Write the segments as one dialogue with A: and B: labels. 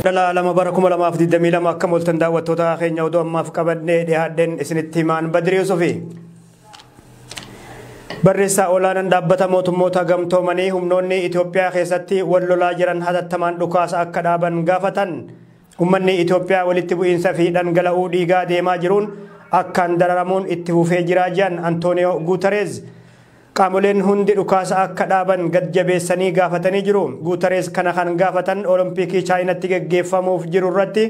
A: Dala lama barakum lama afdi demi lama kamul tanda watota khenya udo maaf qabadne dhihadden isinittiman Badri Yusufi Barreessa olaanaan dhaabbata mootummoota gamtoomanii humnoonni Itoophiyaa keessatti wal lolaa jiran hatattamaan dhukaasa akka dhaaban gaafatan ummanni Itoophiyaa walitti bu'iinsa fi dhangala'uu dhiigaa deemaa jiruun akkaan dararamuun itti fufee jira jedhan Antonio Guterres qaamoleen hundi dhukaasa akka dhaaban gad jabeessanii gaafatanii jiru. Guterres kana kan gaafatan Olompikii Chaayinaatti geggeeffamuuf jiru irratti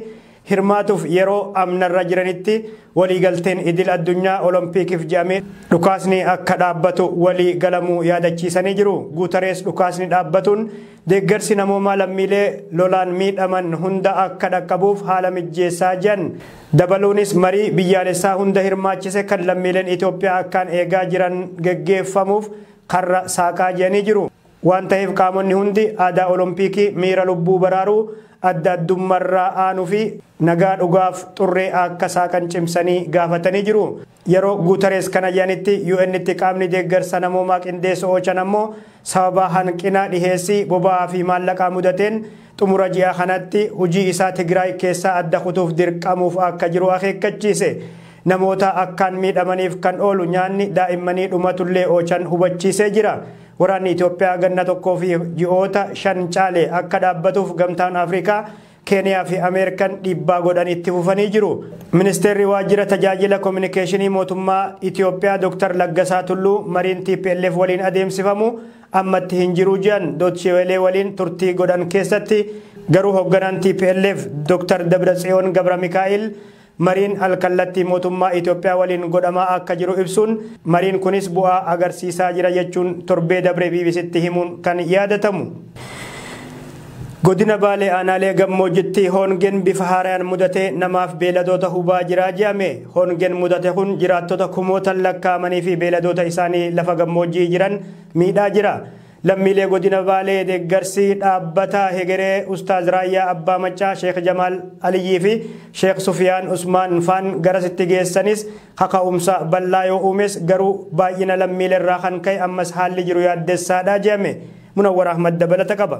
A: hirmaatuuf yeroo amnarra jiranitti waliigalteen idil addunyaa Olompikiif jedhamee dhukaasni akka dhaabbatu walii galamuu yaadachiisanii jiru. Guterres dhukaasni dhaabbatuun deeggarsi namoomaa lammiilee lolaan miidhaman hunda akka dhaqqabuuf haala mijjeessaa jiran dabaluunis marii biyyaalessaa hunda hirmaachise kan lammiileen Itoophiyaa akkaan eegaa jiran geggeeffamuuf karra saaqaa jedhanii jiru. Waan ta'eef qaamonni hundi aadaa Olompikii miira lubbuu baraaruu adda addummaarraa aanuu fi nagaa dhugaaf xurree akka saaqan cimsanii gaafatanii jiru. Yeroo Guterres kana jedhanitti UN'tti qaamni deeggarsa namoomaa qindeessu oochan ammoo sababa hanqina dhiheessii boba'aa fi maallaqaa mudateen xumura ji'a kanatti hojii isaa Tigraay keessaa adda kutuuf dirqamuuf akka jiru akeekkachiise. Namoota akkaan miidhamaniif kan oolu nyaanni daa'immanii dhumatullee oochan hubachiisee jira. Waraanni Itoophiyaa ganna tokkoo fi ji'oota 5 caale akka dhaabbatuuf gamtaan Afrikaa Keniyaa fi Ameerikaan dhiibbaa godhan itti fufanii jiru. Ministeerri waajjira tajaajila kominikeeshinii mootummaa Itoophiyaa Dr. Laggasaa Tulluu mariin TPLF waliin adeemsifamu ammatti hin jiru jedhan Dochewelee waliin turtii godhan keessatti garuu hoogganaan TPLF Dr. Dabratsiyoon Gabra Mikaa'il mariin alkallattii mootummaa Itoophiyaa waliin godhamaa akka jiru ibsuun mariin kunis bu'aa agarsiisaa jira jechuun torbee dabre BBCtti himuun kan yaadatamu. Godina Baalee aanaalee gammoojjitti hoongeen bifa haaraan mudate namaaf beeladoota hubaa jira jedhame. Hoongeen mudate kun jiraattota kumootan lakkaa'amanii fi beeladoota isaanii lafa gammoojjii jiran miidhaa jira. Lammiilee godina Baalee deeggarsi dhaabbata hegeree Ustaaz Raayyaa Abbaa Maccaa Sheekh Jamaal Aliyyii fi Sheekh Sufiyaan Usmaan faan garasitti geessanis kaka'umsa bal'aa yoo uumes garuu baay'ina lammiilee irraa kan ka'e ammas haalli jiru yaaddessaadha jedhame. Munawwar Ahmad dabalata qaba.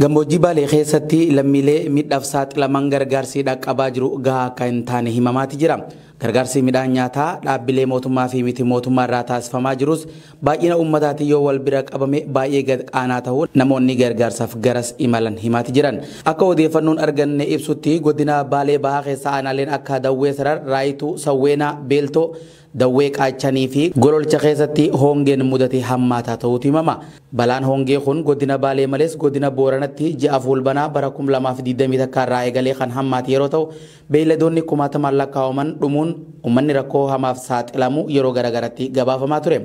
B: Gammoojjii Baalee keessatti lammiilee miidhaaf saaxilaman gargaarsi dhaqqabaa jiru gahaa akka hin taane himamaati jira. Gargaarsi midhaan nyaataa dhaabbilee mootummaa fi miti mootummaa irraa taasifamaa jirus baay'ina uummataatiin yoo wal bira qabame baay'ee gad qaanaa ta'uu namoonni gargaarsaaf garas imalan himaati jiran. Akka odeeffannoon arganne ibsutti godina Baalee bahaa keessa aanaaleen akka Dawwee Sarar, Raayituu, Sawweenaa, Beeltoo, Dawwee Qaachanii fi Gololcha keessatti hoongeen mudate hammaataa ta'uutu himama. Balaan hoongee kun godina Baalee malees godina Booranatti ji'a fulbanaa bara 2020 takka irraa eegalee kan hammaate yeroo ta'u beeyladoonni kumaatamaan lakkaa'aman dhumuun uummanni rakkoo hamaaf saaxilamu yeroo garagaraatti gabaafamaa ture.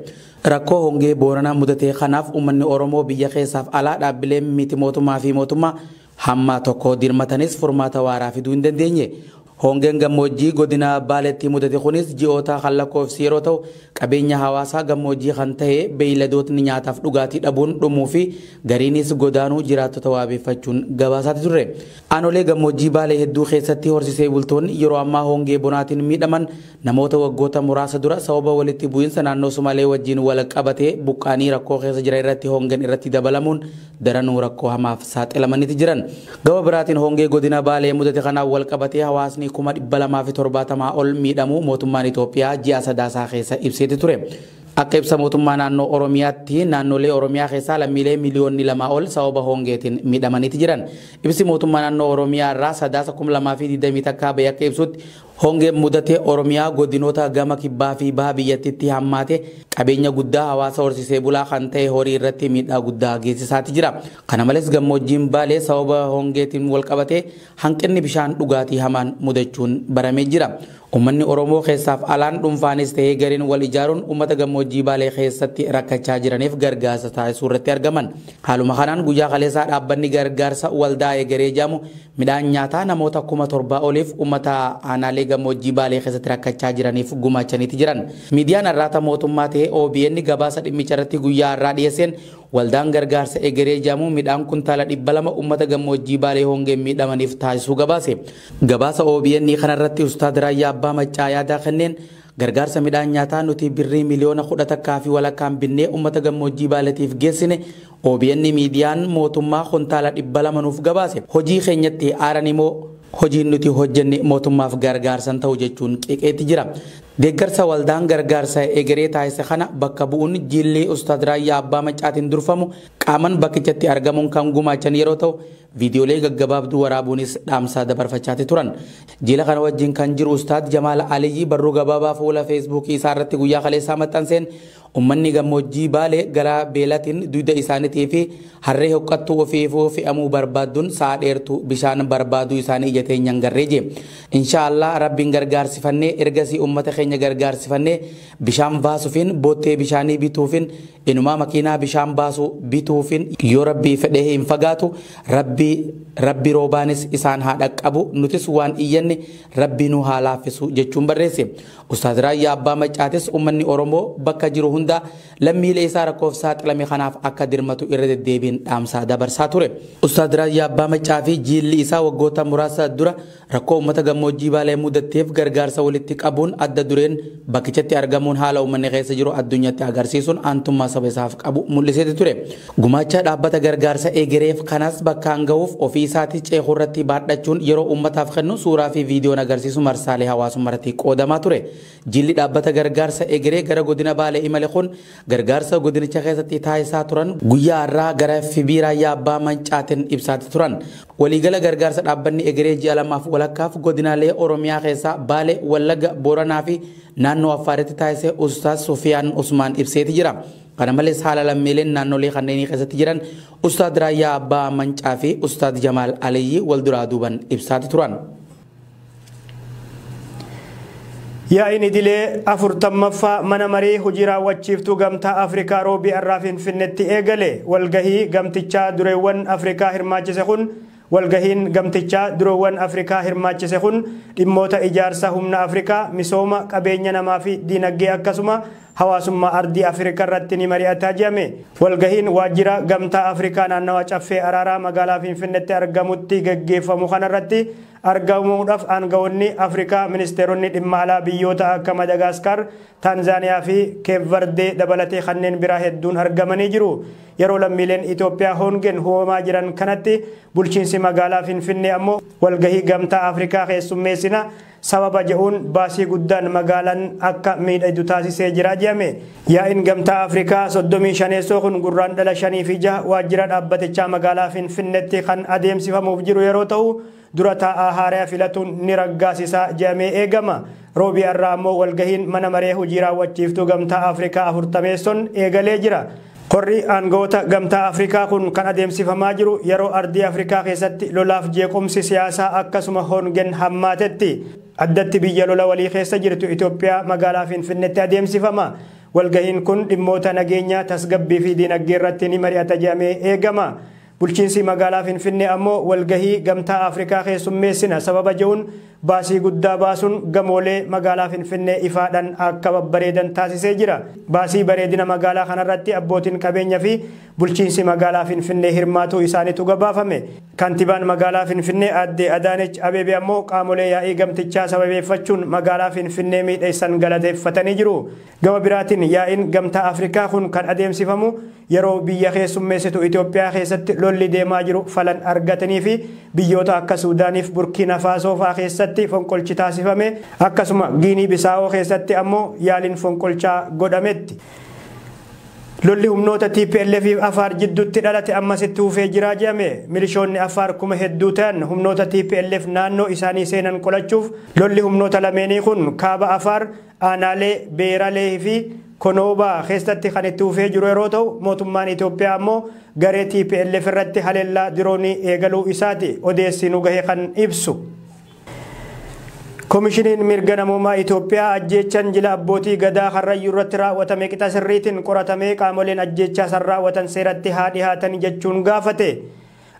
B: Rakkoo hoongee Booranaa mudate kanaaf uummanni Oromoo biyya keessaaf alaa dhaabbileen miti mootummaa fi mootummaa hamma tokko dirmatanis furmaata waaraa fiduu hin dandeenye. Hoongeen gammoojjii godina Baaleetti mudate kunis ji'oota kan lakkoofsi yeroo ta'u qabeenya hawaasaa gammoojjii kan ta'e beeyladootni nyaataaf dhugaatii dhabuun dhumuu fi gariinis godaanuu jiraattota waabeeffachuun gabaasaati turre. Aanolee gammoojjii Baalee hedduu keessatti horsiisee bultoonni yeroo ammaa hoongee bonaatiin miidhaman namoota waggoota muraasa dura sababa walitti bu'iinsa naannoo Sumaalee wajjin wal qabatee buqqaanii rakkoo keessa jira irratti hoongeen irratti dabalamuun daranuu rakkoo hamaaf saaxilamaniiti jiran. Gama biraatiin hoongee godina Baalee mudate kanaan wal qabatee hawaasni 270 ol miidhamuu mootummaan Itoophiyaa ji'a sadaasaa keessa ibseeti ture. Akka ibsa mootummaa naannoo Oromiyaatti naannolee Oromiyaa keessaa lammiilee miliyoonni 2 ol sababa hoongeetiin miidhamaniiti jiran. Ibsi mootummaa naannoo Oromiyaa irraa sadaasa 2020 takka bahe akka ibsutti hoongeen mudate Oromiyaa godinoota gama kibbaa fi baha biyyattiitti hammaate qabeenya guddaa hawaasa horsiisee bulaa kan ta'e horii irratti miidhaa guddaa geessisaati jira. Kana malees gammoojjiin Baalee sababa hoongeetiin wal qabate hanqinni bishaan dhugaatii hamaan mudachuun baramee jira. Uummanni Oromoo keessaaf alaan dhuunfaanis ta'ee gariin wal ijaaruun uummata gammoojjii Baalee keessatti rakkachaa jiraniif gargaarsa taasisuu irratti argaman. Haaluma kanaan guyyaa kaleessaa dhaabbanni gargaarsa waldaa egeree jedhamu midhaan nyaataa namoota 7,000 oliif uummata aanaalee gammoojjii Baalee keessatti rakkachaa jiraniif gumaachaniiti jiran. Miidiyaan har'aata mootummaa ta'e OBN gabaasa dhimmicha irratti guyyaa har'aa dhiyeesseen waldaan gargaarsa egeree jedhamu midhaan kuntaala 200 uummata gammoojjii Baalee hoongeen miidhamaniif taasisuu gabaase. Gabaasa OBN kanarratti Ustaad Raayyaa Abbaa Maccaa yaada kanneen gargaarsa midhaan nyaataa nuti birrii miliyoona 10 fi walakkaan binnee uummata gammoojjii baaleetiif geessine OBN miidiyaan mootummaa kontaala 200 nuuf gabaase. Hojii keenyatti aaran immoo hojiin nuti hojjenne mootummaaf gargaarsan ta'u jechuun qeeqeetti jira. Deeggarsa waldaan gargaarsa egeree taasise kana bakka bu'uun jillee Ustaad Raayyaa Abbaa Maccaatiin durfamu qaaman bakkichatti argamuun kan gumaachan yeroo ta'u viidiyoolee gaggabaabduu waraabuunis dhaamsaa dabarfachaati turan. Jila kana wajjin kan jiru Ustaad Jamaal Aliyyi barruu gabaabaa fuula feesbuukii isaa irratti guyyaa kaleessaa maxxanseen ummanni gammoojjii Baalee gara beelatiin duyda isaaniitii fi harree hoqqattuu ofiifuu fe'amuu barbaaduun sa'a dheertuu bishaan barbaaduu isaanii ijatee nyangarree jee. Inshaallah rabbiin gargaarsifannee ergasii ummata keenya gargaarsifannee bishaan baasuufin boottee bishaanii bituufin inumaa makiinaa bishaan baasu bituufin yoo rabbii fedhee hin fagaatu rabbi roobaanis isaan haa dhaqqabu nutis waan iyyanne rabbii nu haa laaffisu jechuun barreesse. Ustaad Raayyaa Abbaa Maccaatis ummanni Oromoo bakka jiru hunda lammiilee isaa rakkoof saaxilame kanaaf akka dirmatu irra deddeebiin dhaamsaa dabarsaa ture. Ustaad Raayyaa Abbaa Maccaa fi jilli isaa waggoota muraasa dura rakkoo uummata gammoojjii Baalee mudateef gargaarsa walitti qabuun adda dureen bakkichatti argamuun haala uummanni keessa jiru addunyaatti agarsiisuun aantummaa saba isaaf qabu mul'iseeti ture. Gumaacha dhaabbata gargaarsa egereef kanas bakkaan ga'uuf ofii isaatii ceekuu irratti baadhachuun yeroo uummataaf kennu suuraa fi viidiyoon agarsiisu marsaalee hawaasummaatti qoodamaa ture. Jilli dhaabbata gargaarsa egeree gara godina Baalee imale kun gargaarsa godinicha keessatti taasisaa turan guyyaa irraa gara fibii Raayyaa Abbaa Maccaatiin ibsaati turan. Waliigala gargaarsa dhaabbanni egeree ji'a lamaaf walakkaaf godinaalee Oromiyaa keessaa Baalee, Wallagga, Booranaa fi naannoo Affaaritti taasisee Ustaad Sufiyaan Usmaan ibseeti jira. Kana malees haala lammiileen naannolee kanneenii keessatti jiran Ustaad Raayyaa Abbaa Maccaa fi Ustaad Jamaal Aliyyi wal duraa duuban ibsaati turan.
A: Yaa'iin idilee 40ffaa mana marii hojii raawwachiiftuu gamtaa Afrikaa roobii irraa Finfinneetti eegale. Walgahii gamtichaa dureewwan Afrikaa hirmaachise kun walgahiin gamtichaa dureewwan Afrikaa hirmaachise kun dhimmoota ijaarsa humna Afrikaa, misooma qabeenya namaa fi diinagdee akkasuma hawaasummaa ardii Afrikaa irratti ni mari'ataa jedhame. Walgahiin waajjira gamtaa Afrikaa naannawa caffee araaraa magaalaa Finfinneetti argamutti gaggeeffamu kanarratti argamuudhaaf aangawoonni Afrikaa ministeeronni dhimma alaa biyyoota akka Madagaskar, Tanzaaniyaa fi Keep Verde dabalatee kanneen biraa hedduun argamanii jiru. Yeroo lammiileen Itoophiyaa hongeen hubamaa jiran kanatti bulchiinsi magaalaa Finfinnee ammoo walgahii gamtaa Afrikaa keessummeessina sababa jedhuun baasii guddaan magaalaan akka miidhagdu taasisee jira jedhame. Yaa'iin gamtaa Afrikaa 35 kun gurraandhala 5 fi 6 waajjira dhaabbatichaa magaalaa Finfinneetti kan adeemsifamuuf jiru yeroo ta'u dura taa'aa haaraa filatuun ni raggaasisaa jedhamee eegama. Roobii irraa ammoo walgahiin mana maree hojii raawwachiiftuu gamtaa Afrikaa 40 eegalee jira. Korri aangawoota gamtaa Afrikaa kun kan adeemsifamaa jiru yeroo ardii Afrikaa keessatti lolaaf jeequmsi siyaasaa akkasuma hongeen hammaatetti. Addatti biyya lola walii keessa jirtu Itoophiyaa magaalaa Finfinneetti adeemsifama. Walgahiin kun dhimmoota nageenyaa, tasgabbii fi diinagdee irratti ni mari'ata jedhamee eegama. Bulchiinsi magaalaa Finfinnee ammoo walgahii gamtaa Afrikaa keessummeessina sababa jedhuun baasii guddaa baasuun gamoolee magaalaa Finfinnee ifaadhaan akka babbareedan taasisee jira. Baasii bareedina magaalaa kanarratti abbootiin qabeenya fi bulchiinsi magaalaa Finfinnee hirmaatuu isaaniitu gabaafame. Kantiibaan magaalaa Finfinnee aadde Adaanech Abeebee ammoo qaamolee yaa'ii gamtichaa sababeeffachuun magaalaa Finfinnee miidheessan galateeffatanii jiru. Gama biraatiin yaa'iin gamtaa Afrikaa kun kan adeemsifamu yeroo biyya keessummeessitu Itoophiyaa keessatti lolli deemaa jiru falan argatanii fi biyyoota akka Suudaaniif Burkiina Faasoo fa'aa keessatti fonqolchi taasifame akkasuma Giinii Bisaawoo keessatti ammoo yaaliin fonqolchaa godhametti. Lolli humnoota TPLF fi Afaar jidduutti dhalate ammasitti hufee jira jedhame. Milishoonni Afaar kuma hedduu ta'an humnoota TPLF naannoo isaanii seenan qolachuuf lolli humnoota lameenii kun kaaba Afaar aanaalee Beeralee fi Konoobaa keessatti kan itti hufee jiru yeroo ta'u mootummaan Itoophiyaa ammoo garee TPLF irratti haleellaa diroonii eegaluu isaati odeessi nu gahe kan ibsu. Komishiniin mirga namummaa Itoophiyaa ajjeechaan jila abbootii gadaa Karrayyuu irratti raawwatame qixa sirriitiin qoratamee qaamoleen ajjeechaa san raawwatan seeratti haa dhihaatan jechuun gaafate.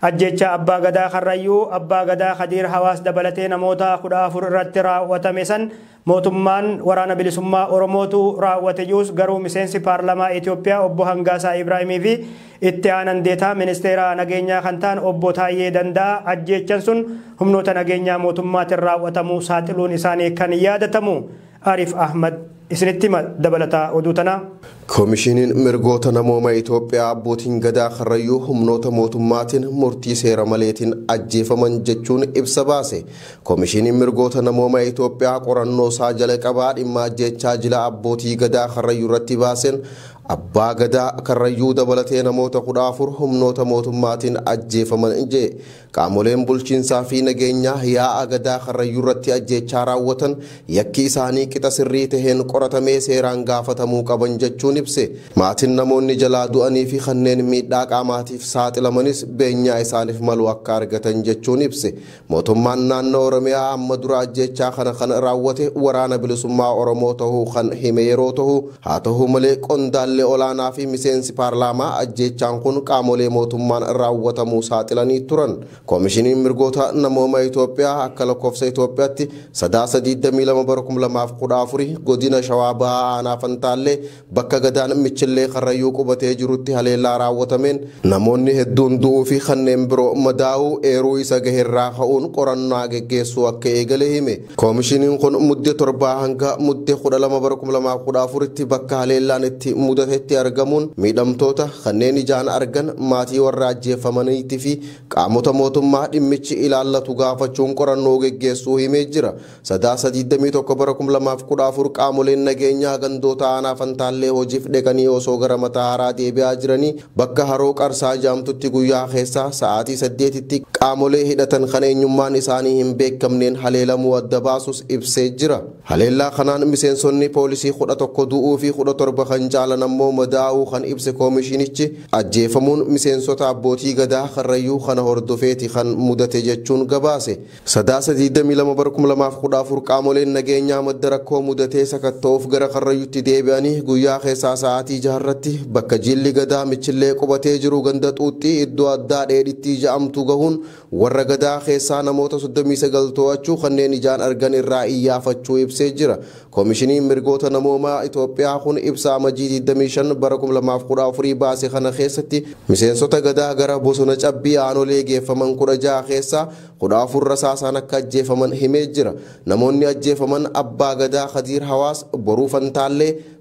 A: Ajjeechaa abbaa gadaa Karrayyuu, abbaa gadaa Khadiir Hawaas dabalatee namoota 14 irratti raawwatame san mootummaan waraana bilisummaa Oromootu raawwate jiru garuu miseensi paarlamaa Itoophiyaa obbo Hangaasaa Ibraahimii fi itti aanan deetaa ministeera nageenyaa kan ta'an obbo Taayyee Danda'a ajjeechaan sun humnoota nageenyaa mootummaatiin raawwatamuu saaxiluun isaanii kan yaadatamu. Arif Ahmad isinitti dabalataa oduu tana.
C: Koomishiniin mirgoota namooma Itoophiyaa abbootiin gadaa Karrayyuu humnoota mootummaatiin murtii seera maleetiin ajjeefaman jechuun ibsa baase. Koomishiniin mirgoota namooma Itoophiyaa qorannoo isaa jala qabaa dhimma ajjeechaa jila abbootii gadaa Karrayyuu irratti baaseen abbaa gadaa Karrayyuu dabalatee namoota 14 humnoota mootummaatiin ajjeefaman jedhe. Qaamoleen bulchiinsaa fi nageenyaa yaa'a gadaa Karrayyuu irratti ajjeechaa raawwatan yakki isaanii qixa sirrii taheen qoratamee seeraan gaafatamuu qaban jechuun ibse. Maatiin namoonni jalaa du'anii fi kanneen miidhaa qaamaatiif saaxilamanis beenyaa isaaniif malu akka argatan jechuun ibse. Mootummaan naannoo Oromiyaa amma dura ajjeechaa kana raawwate waraana bilisummaa Oromoo tahuu kan hime yeroo ta'u, haa ta'u malee qondaallee olaanaa fi miseensi paarlaamaa ajjeechaan kun qaamolee mootummaan raawwatamuu saaxilanii turan. Koomishiniin mirgoota namooma Itoophiyaa akka lakkoofsa Itoophiyaatti 3/22/2014 godina Shawaa Bahaa Aanaa Fantaallee bakka gadaan Michillee Karrayyuu qubatee jirutti haleellaa raawwatameen namoonni hedduun du'uu fi kanneen biroo madaa'uu eeruu isa gaheerraa ka'uun qorannaa geggeessuu akka eegale hime. Koomishiniin kun muddee 7 hanga muddee 12/2014tti bakka haleellaan itti mudatetti argamuun miidhamtoota kanneen ijaan argan maatii warra ajjeefamaniitii fi qaamota mootummaa dhimmichi ilaallatu gaafachuun qorannoo geggeessuu himee jira. 3/21/2014 qaamoleen nageenyaa gandoota Aanaa Fantaallee hojiif dhaqanii osoo gara mataa haaraa deebi'aa jiranii bakka haroo Qarsaa jaamtutti guyyaa keessaa sa'aatii 8tti qaamolee hidhatan kan eenyummaan isaanii hin beekamneen haleelamuu adda baasus ibsee jira. Haleellaa kanaan miseensonni poolisii 11 du'uu fi 17 kan caalan ammoo madaa'uu kan ibse koomishinichi ajjeefamuun miseensota abbootii gadaa Karrayyuu kana hordofeeti kan mudate jechuun gabaase. 3/22/2014 qaamoleen nageenyaa madda rakkoo mudatee sakatta'uuf gara Karrayyuutti deebi'anii guyyaa keessaa sa'aatii 6irratti bakka jilli gadaa Michillee qubatee jiru ganda Xuuxxii iddoo addaa dheedhitti ja'amtu gahuun warra gadaa keessaa namoota 39 to'achuu kanneen ijaan argan irraa iyyaafachuu ibsee jira. Koomishiniin mirgoota namoomaa Itoophiyaa kun ibsa amajjii 25/2014 baase kana keessatti miseensota gadaa gara bosona cabbii aanolee geeffaman 16 keessaa 14 rasaasaan akka ajjeefaman himee jira. Namoonni ajjeefaman abbaa gadaa Khadiir Hawaas boruu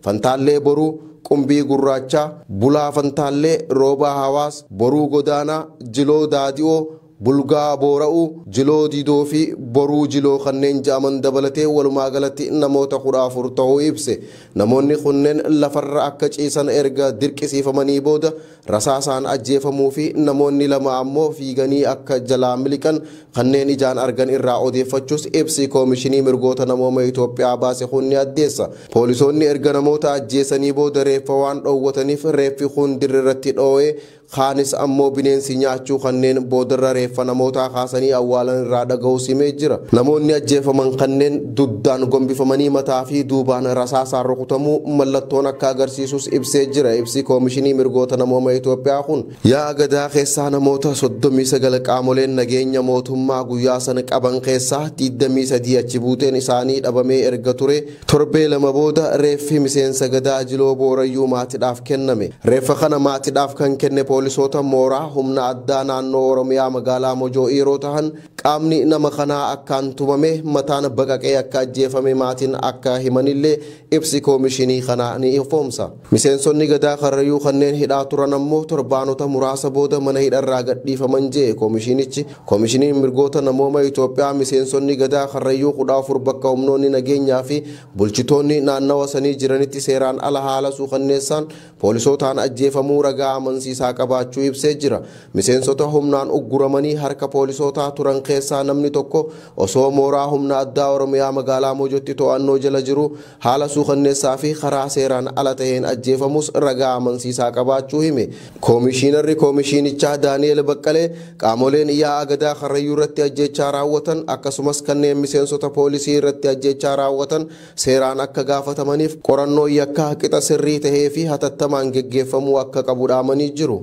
C: Fantaallee boruu Qumbii Gurraachaa Bulaa Fantaallee Roobaa Hawaas boruu Godaanaa Jiloo Daadi'oo Bulgaa Boora'uu Jiloo Didoo fi boruu Jiloo kanneen ja'aman dabalatee walumaa galatti namoota 14 ta'uu ibse. Namoonni kunneen lafarra akka ciisan erga dirqisiifamanii booda rasaasaan ajjeefamuu fi namoonni 2 ammoo fiiganii akka jalaa miliqan kanneen ijaan argan irraa odeeffachuus ibsi koomishinii mirgoota namooma Itoophiyaa baase kun ni addeessa. Poolisoonni erga namoota ajjeesanii booda reeffa waan dhoowwataniif reeffi kun dirreerratti dhoowee kaanis ammoo bineensi nyaachuu kanneen boodarra reeffa namoota kaasanii awwaalan irraa dhaga'uu simee jira. Namoonni ajjeefaman kanneen duddaan gombifamanii mataa fi duubaan rasaasaan rukutamuu mallattoon akka agarsiisus ibsee jira. Ibsi koomishinii mirgoota namooma Itoophiyaa kun yaa gadaa keessaa namoota 39 qaamoleen nageenya mootummaa guyyaa sana qaban keessaa 23 achi buuteen isaanii dhabamee erga ture torbee 2 booda reeffi miseensa gadaa Jiloo Boorayyuu maatiidhaaf kenname. Reeffa kana maatiidhaaf kan kenne poolisoota mooraa humna addaa naannoo Oromiyaa magaalaa Mojoo yeroo ta'an qaamni nama kanaa akkaan tumame mataan baqaqee akka ajjeefame maatiin akka himanillee ibsi koomishinii kanaa ni ifoomsa. Miseensonni gadaa Karrayyuu kanneen hidhaa turan ammoo torbaanota muraasa booda mana hidharraa gadhiifaman jee koomishinichi. Koomishiniin mirgoota namooma Itoophiyaa miseensonni gadaa Karrayyuu 14 bakka humnoonni nageenyaa fi bulchitoonni naannawa sanii jiranitti seeraan ala haala suukanneessaan poolisootaan ajjeefamuu ragaa amansiisaa qabaachuu ibsee jira. Miseensota humnaan ugguramanii harka poolisootaa turan keessaa namni tokko osoo mooraa humna addaa Oromiyaa magaalaa Mojootti to'annoo jala jiru haala suukanneessaa fi karaa seeraan ala ta'een ajjeefamus ragaa amansiisaa qabaachuu hime. Koomishinarri koomishinichaa Daani'eel Baqqalee qaamoleen yaa'a gadaa Karrayyuu irratti ajjeechaa raawwatan akkasumas kanneen miseensota poolisii irratti ajjeechaa raawwatan seeraan akka gaafatamaniif qorannoo yakkaa qixa sirrii tahee fi hatattamaan geggeeffamuu akka qabu dhaamanii jiru.